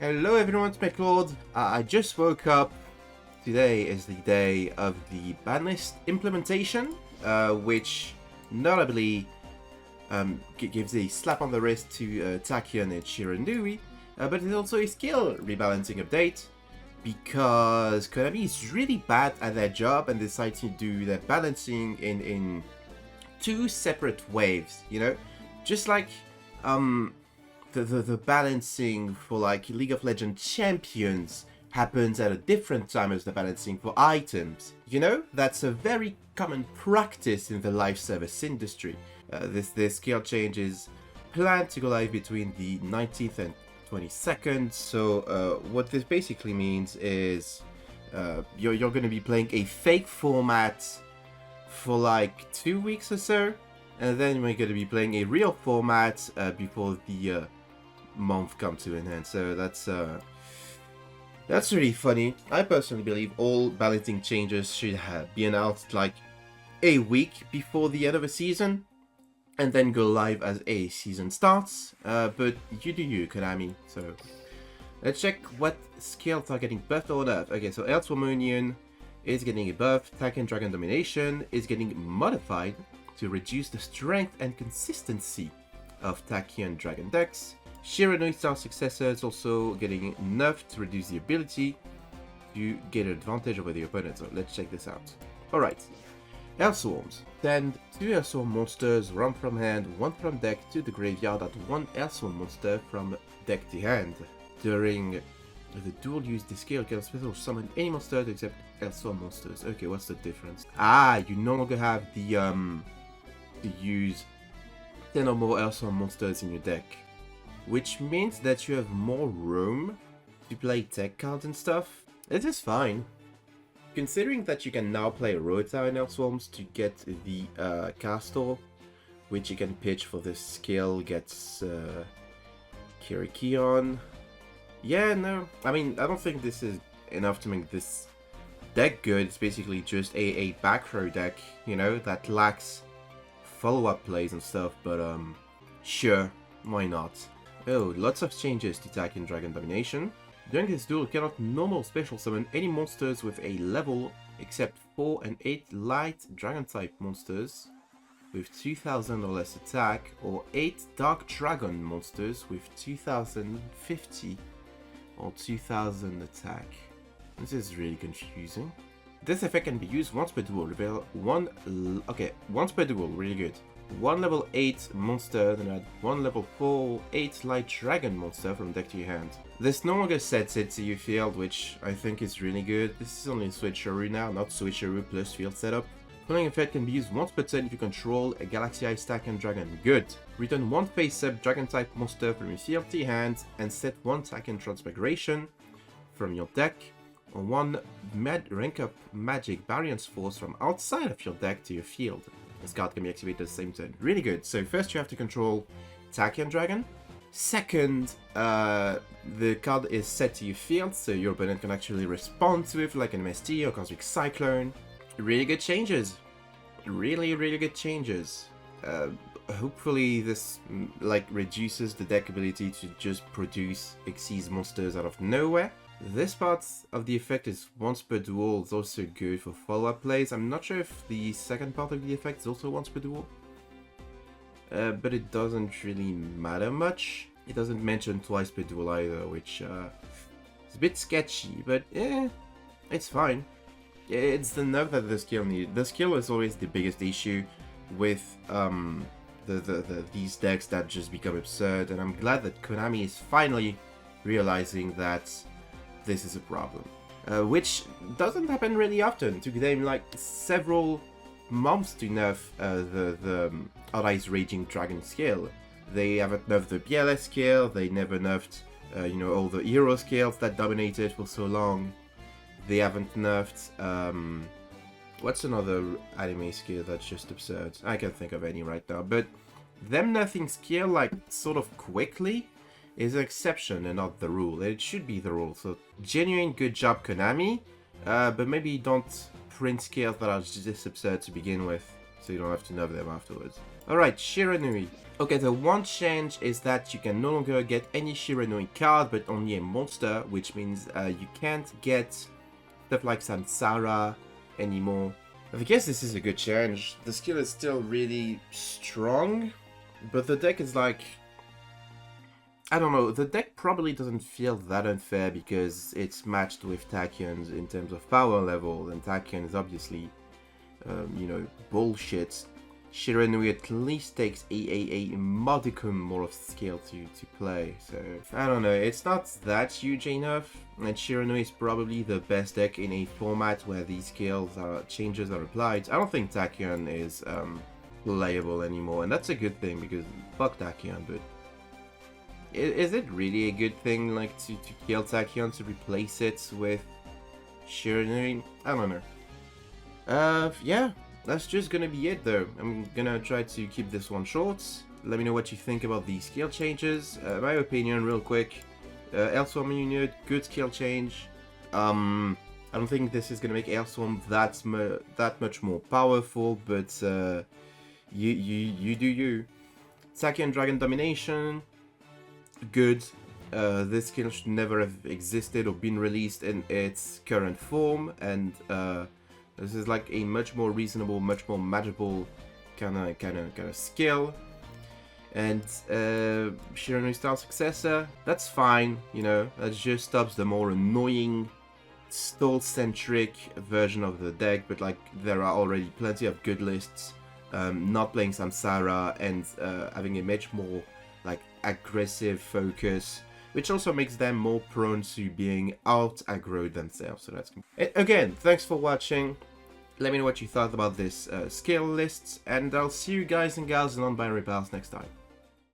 Hello everyone, it's McLord. I just woke up. Today is the day of the ban list implementation, which notably gives a slap on the wrist to Tachyon and shiranui, but it's also a skill rebalancing update, because Konami is really bad at their job and decides to do their balancing in two separate waves, you know? Just like, the balancing for like League of Legends champions happens at a different time as the balancing for items. You know, that's a very common practice in the live service industry. This skill change is planned to go live between the 19th and 22nd. So what this basically means is you're going to be playing a fake format for like 2 weeks or so, and then we're going to be playing a real format before the month comes to an end. So that's really funny. I personally believe all balancing changes should be announced like a week before the end of a season, and then go live as a season starts. But you do you, Konami. So let's check what skills are getting buffed or nerfed. Okay, so Elswarmonian is getting a buff. Tachyon Dragon Domination is getting modified to reduce the strength and consistency of Tachyon Dragon decks. Shiranui Star Successor is also getting nerfed to reduce the ability to get an advantage over the opponent. So let's check this out. Alright. Elswarms. Send 2 Elswarm monsters, 1 from hand, 1 from deck to the graveyard, add 1 Elswarm monster from deck to hand. During the duel, use this skill can special summon any monster except Elswarm monsters. Okay, what's the difference? You no longer have the to use 10 or more Elswarm monsters in your deck, which means that you have more room to play tech cards and stuff. It is fine. Considering that you can now play Rota and Elswarms to get the Castor, which you can pitch for this skill, gets Kirikion. Yeah, no, I mean, I don't think this is enough to make this deck good. It's basically just a back row deck, you know, that lacks follow-up plays and stuff, but sure, why not? Oh, lots of changes to Tachyon Dragon Domination. During this duel, you cannot normal special summon any monsters with a level except 4 and 8 light dragon type monsters with 2000 or less attack, or 8 dark dragon monsters with 2050 or 2000 attack. This is really confusing. This effect can be used once per duel. Reveal once per duel, really good. 1 level 8 monster, then add 1 level 4, 8 light dragon monster from deck to your hand. This no longer sets it to your field, which I think is really good. This is only switcheroo now, not switcheroo plus field setup. Following effect can be used once per turn if you control a Galaxy Ice Tachyon Dragon. Good. Return 1 face-up dragon type monster from your field to your hand, and set 1 Tachyon Transmigration from your deck, or 1 rank up magic variance force from outside of your deck to your field. This card can be activated at the same turn. Really good. So first you have to control Tachyon Dragon. Second, the card is set to your field, so your opponent can actually respond to it like an MST or Cosmic Cyclone. Really good changes. Really, really good changes. Hopefully this like reduces the deck ability to just produce Xyz monsters out of nowhere. This part of the effect is once per duel. It's also good for follow-up plays. I'm not sure if the second part of the effect is also once per duel. But it doesn't really matter much. It doesn't mention twice per duel either, which is a bit sketchy, but yeah, it's fine. It's the nerf that the skill needs. The skill is always the biggest issue with these decks that just become absurd, and I'm glad that Konami is finally realizing that this is a problem, which doesn't happen really often. It took them like several months to nerf the Allies Raging Dragon skill. They haven't nerfed the BLS skill, they never nerfed you know, all the hero skills that dominated for so long. They haven't nerfed what's another anime skill that's just absurd? I can't think of any right now, but them nerfing skill like sort of quickly is an exception and not the rule. It should be the rule. So genuine good job, Konami, but maybe don't print skills that are just absurd to begin with, so you don't have to nerf them afterwards. Alright, Shiranui. Okay, the one change is that you can no longer get any Shiranui card, but only a monster, which means you can't get stuff like Samsara anymore. I guess this is a good change. The skill is still really strong, but the deck is like... I don't know, the deck probably doesn't feel that unfair because it's matched with Tachyons in terms of power level, and Tachyon is obviously, you know, bullshit. Shiranui at least takes a modicum more of skill to play, so I don't know, it's not that huge enough, and Shiranui is probably the best deck in a format where these changes are applied. I don't think Tachyon is playable anymore, and that's a good thing because fuck Tachyon, but is it really a good thing, like, to kill Tachyon to replace it with Shiranui? I don't know. Yeah. That's just gonna be it though. I'm gonna try to keep this one short. Let me know what you think about these skill changes. My opinion, real quick. Elswarm unit, good skill change. I don't think this is gonna make Elswarm that much more powerful, but you do you. Tachyon Dragon Domination, good. This skill should never have existed or been released in its current form, and this is like a much more reasonable, much more manageable kind of skill. And Shiranui Star Successor, that's fine, you know, that just stops the more annoying stall-centric version of the deck, but like there are already plenty of good lists, not playing Samsara and having a much more like aggressive focus, which also makes them more prone to being out-aggroed themselves, so that's good. Again, thanks for watching. Let me know what you thought about this skill list, and I'll see you guys and gals in Non-Binary Pals next time.